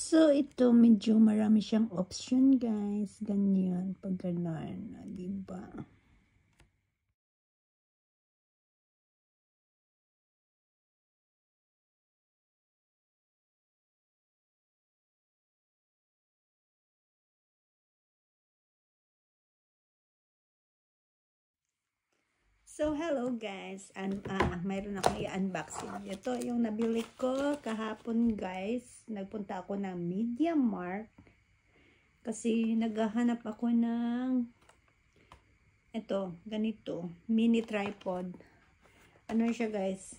So, ito medyo marami siyang option, guys. Ganyan, pag ganun, diba? So, hello guys. And mayroon akong i-unboxing. Ito yung nabili ko kahapon, guys. Nagpunta ako ng Media Markt kasi naghahanap ako ng ito, ganito, mini tripod. Ano siya, guys?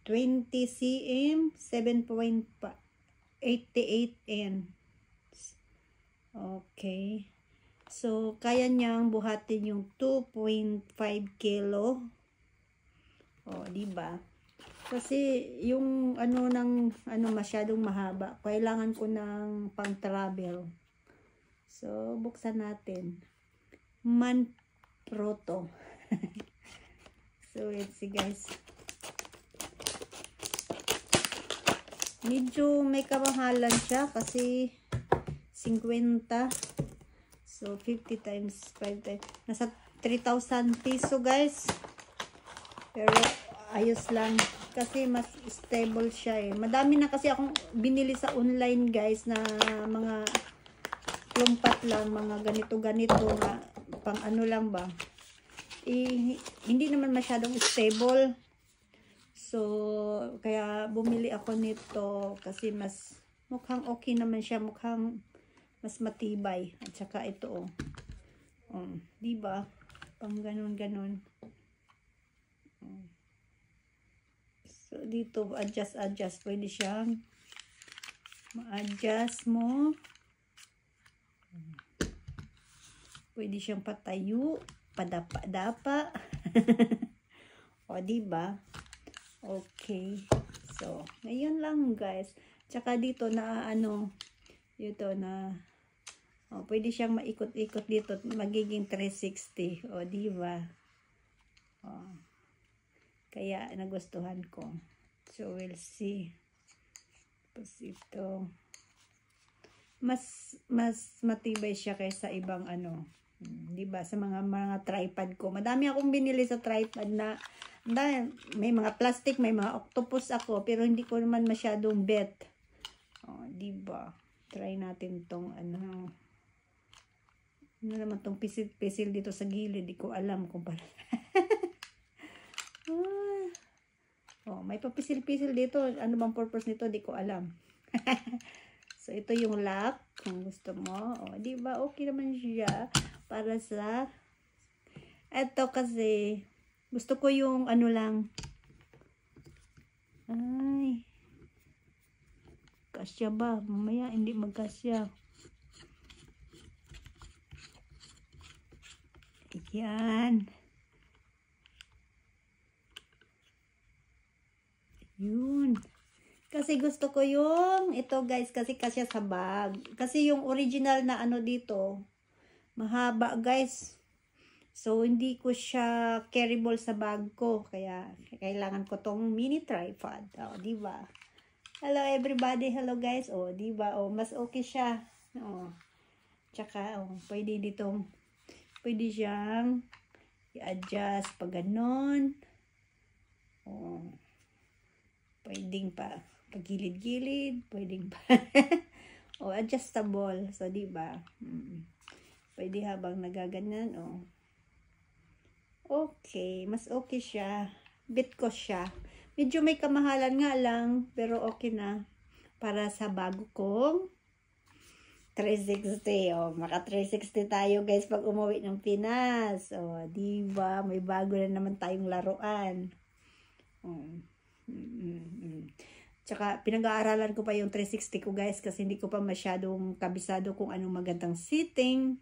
20 cm, 7.88 in. Okay. So, kaya niyang buhatin yung 2.5 kilo. O, diba? Kasi, yung masyadong mahaba. Kailangan ko ng pang-travel. So, buksan natin. Manfrotto. So, let's see, guys. Medyo may kamahalan siya kasi 50. So, 50 times 5 times. Nasa 3,000 piso, guys. Pero, ayos lang. Kasi, mas stable siya eh. Madami na kasi akong binili sa online, guys, na mga plumpat lang. Mga ganito-ganito na pang ano lang ba. Hindi naman masyadong stable. So, kaya bumili ako nito kasi mas mukhang okay naman siya. Mukhang mas matibay. At saka ito, diba? Pang ganun-ganun. So, dito, adjust. Pwede siyang ma-adjust mo. Pwede siyang patayo, padapa-dapa. O, diba? Okay. So, ngayon lang, guys. Tsaka dito na, ito na, pwede siyang maikot-ikot dito, magiging 360. O, diba? Kaya, nagustuhan ko. So, we'll see. Tapos ito, mas matibay siya kaysa ibang diba? Sa mga tripod ko. Madami akong binili sa tripod na, may mga plastic, may mga octopus ako, pero hindi ko naman masyadong bet. O, diba? Try natin tong ano naman tong pisil dito sa gilid. Di ko alam kung paano. May papisil-pisil dito. Ano bang purpose nito? Di ko alam. So, ito yung lock. Kung gusto mo. O, diba? Okay naman siya. Para sa ito kasi gusto ko yung lang. Ay. Kasya ba? Mamaya hindi magkasya. Yan. Yun. Kasi gusto ko yung ito, guys, kasi kasya sa bag. Kasi yung original na dito, mahaba, guys. So, hindi ko siya carryable sa bag ko. Kaya, kailangan ko tong mini tripod. O, diba? Hello, everybody. Hello, guys. O, diba? O, mas okay siya. O, tsaka, pwede siyang i-adjust pag ganon. O, pwedeng pa pagilid-gilid, pwedeng pa adjustable. So, diba? Pwede habang nagaganyan, okay, mas okay siya. Bet ko siya. Medyo may kamahalan nga lang, pero okay na para sa bago kong 360. Maka 360 tayo, guys, pag umuwi ng Pinas. Diba? May bago na naman tayong laruan. Tsaka, pinag-aaralan ko pa yung 360 ko, guys, kasi hindi ko pa masyadong kabisado kung anong magandang setting.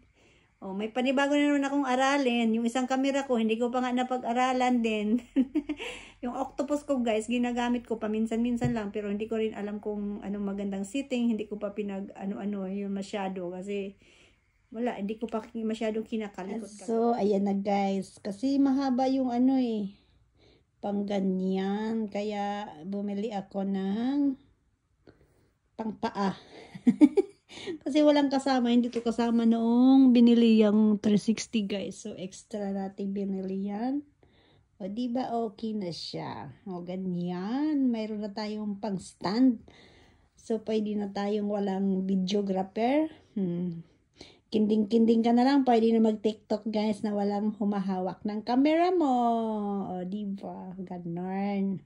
May panibago na naman akong aralin. Yung isang camera ko, hindi ko pa nga napag-aralan din. Yung octopus ko, guys, ginagamit ko paminsan-minsan lang, pero hindi ko rin alam kung anong magandang setting. Hindi ko pa yung masyado, kasi wala, hindi ko pa masyadong kinakalikot. So, ayan na, guys. Kasi mahaba yung pang ganyan. Kaya, bumili ako ng pang paa. Kasi walang kasama, hindi to kasama noong binili yung 360 guys. So extra natin binili yan. O diba okay na siya. O ganyan, mayroon na tayong pang stand. So pwede na tayong walang videographer. Kinding-kinding ka na lang, pwede na mag-TikTok guys na walang humahawak ng camera mo. O diba, ganon.